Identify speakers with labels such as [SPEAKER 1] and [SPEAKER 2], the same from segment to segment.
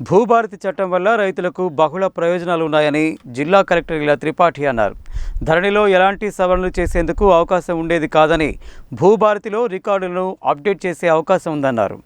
[SPEAKER 1] భూభారతి చట్టం వల్ల రైతులకు బహుళ ప్రయోజనాలు ఉన్నాయని జిల్లా కలెక్టర్ ఇలా త్రిపాఠి అన్నారు. ధరణిలో ఎలాంటి సవరణలు చేసేందుకు అవకాశం ఉండేది కాదని భూభారతిలో రికార్డులను అప్డేట్ చేసే అవకాశం ఉందన్నారు.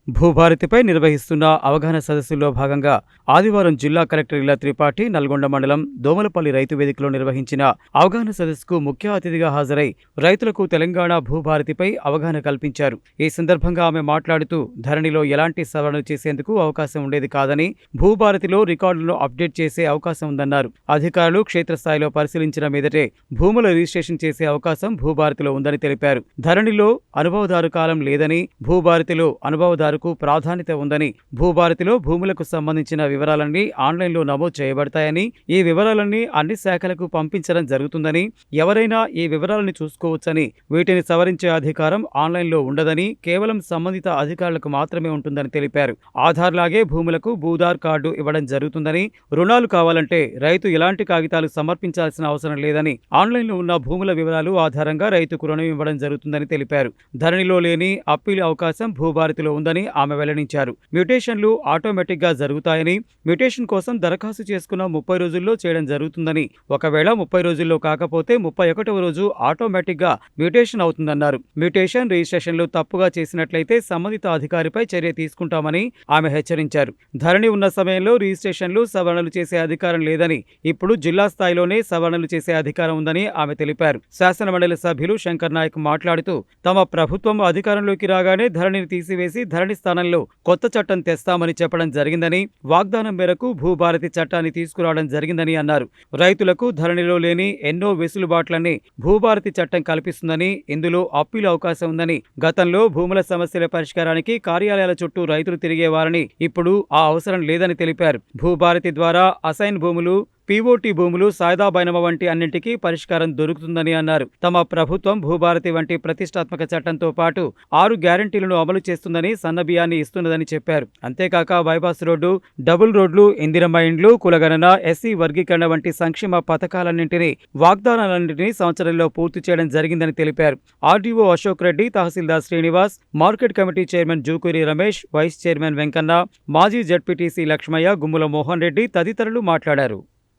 [SPEAKER 1] భూభారతిపై నిర్వహిస్తున్న అవగాహన సదస్సుల్లో భాగంగా ఆదివారం జిల్లా కలెక్టర్ ఇలా త్రిపాఠి నల్గొండ మండలం దోమలపల్లి రైతు వేదికలో నిర్వహించిన అవగాహన సదస్సుకు ముఖ్య అతిథిగా హాజరై రైతులకు తెలంగాణ భూభారతిపై అవగాహన కల్పించారు. ఈ సందర్భంగా ఆమె మాట్లాడుతూ ధరణిలో ఎలాంటి సవరణలు చేసేందుకు అవకాశం ఉండేది కాదని భూభారతిలో రికార్డులను అప్డేట్ చేసే అవకాశం ఉందన్నారు. అధికారులు క్షేత్రస్థాయిలో పరిశీలించిన మీదటే భూముల రిజిస్ట్రేషన్ చేసే అవకాశం భూభారతిలో ఉందని తెలిపారు. ధరణిలో అనుభవదారు కాలం లేదని భూభారతిలో అనుభవదారు ప్రాధాన్యత ఉందని, భూభారతిలో భూములకు సంబంధించిన వివరాలన్నీ ఆన్లైన్లో నమోదు చేయబడతాయని, ఈ వివరాలన్నీ అన్ని శాఖలకు పంపించడం జరుగుతుందని, ఎవరైనా ఈ వివరాలను చూసుకోవచ్చని, వీటిని సవరించే అధికారం ఆన్లైన్లో ఉండదని, కేవలం సంబంధిత అధికారులకు మాత్రమే ఉంటుందని తెలిపారు. ఆధార్ లాగే భూములకు భూధార్ కార్డు ఇవ్వడం జరుగుతుందని, రుణాలు కావాలంటే రైతు ఎలాంటి కాగితాలు సమర్పించాల్సిన అవసరం లేదని, ఆన్లైన్లో ఉన్న భూముల వివరాలు ఆధారంగా రైతుకు రుణం ఇవ్వడం జరుగుతుందని తెలిపారు. ధరణిలో లేని అప్పీల్ అవకాశం భూభారతిలో ఉందని ఆమె వెల్లడించారు. మ్యూటేషన్లు ఆటోమేటిక్గా జరుగుతాయని, మ్యూటేషన్ కోసం దరఖాస్తు చేసుకున్న 30 రోజుల్లో చేయడం జరుగుతుందని, ఒకవేళ 30 రోజుల్లో కాకపోతే 31వ రోజు ఆటోమేటిక్గా మ్యూటేషన్ అవుతుందన్నారు. మ్యూటేషన్ రిజిస్ట్రేషన్లు తప్పుగా చేసినట్లయితే సంబంధిత అధికారిపై చర్య తీసుకుంటామని ఆమె హెచ్చరించారు. ధరణి ఉన్న సమయంలో రిజిస్ట్రేషన్లు సవరణలు చేసే అధికారం లేదని, ఇప్పుడు జిల్లా స్థాయిలోనే సవరణలు చేసే అధికారం ఉందని ఆమె తెలిపారు. శాసనమండలి సభ్యులు శంకర్ నాయక్ మాట్లాడుతూ తమ ప్రభుత్వం అధికారంలోకి రాగానే ధరణిని తీసివేసి ధరణి స్థానంలో కొత్త చట్టం తెస్తామని చెప్పడం జరిగిందని, వాగ్దానం మేరకు భూభారతి చట్టాన్ని తీసుకురావడం జరిగిందని అన్నారు. రైతులకు ధరణిలో లేని ఎన్నో వెసులుబాట్లని భూభారతి చట్టం కల్పిస్తుందని, ఇందులో అప్పీలు అవకాశం ఉందని, గతంలో భూముల సమస్యల పరిష్కారానికి కార్యాలయాల చుట్టూ రైతులు తిరిగేవారని, ఇప్పుడు ఆ అవసరం లేదని తెలిపారు. భూభారతి ద్వారా అసైన్ భూములు, పీఓటీ భూములు, సాయిదా బైనమ వంటి అన్నింటికీ పరిష్కారం దొరుకుతుందని అన్నారు. తమ ప్రభుత్వం భూభారతి వంటి ప్రతిష్టాత్మక చట్టంతో పాటు 6 గ్యారంటీలను అమలు చేస్తుందని, సన్నబియ్యాన్ని ఇస్తున్నదని చెప్పారు. అంతేకాక బైపాస్ రోడ్డు, డబుల్ రోడ్లు, ఇందిరమ్మ ఇండ్లు, కులగణన, ఎస్సీ వర్గీకరణ వంటి సంక్షేమ పథకాలన్నింటినీ, వాగ్దానాలన్నింటినీ సంవత్సరంలో పూర్తి చేయడం జరిగిందని తెలిపారు. RDO Ashok Reddy, tahsildar Srinivas, market committee chairman Jukuri Ramesh, vice chairman Venkanna, మాజీ జడ్పీటీసీ లక్ష్మయ్య, గుమ్ముల మోహన్ రెడ్డి తదితరులు మాట్లాడారు.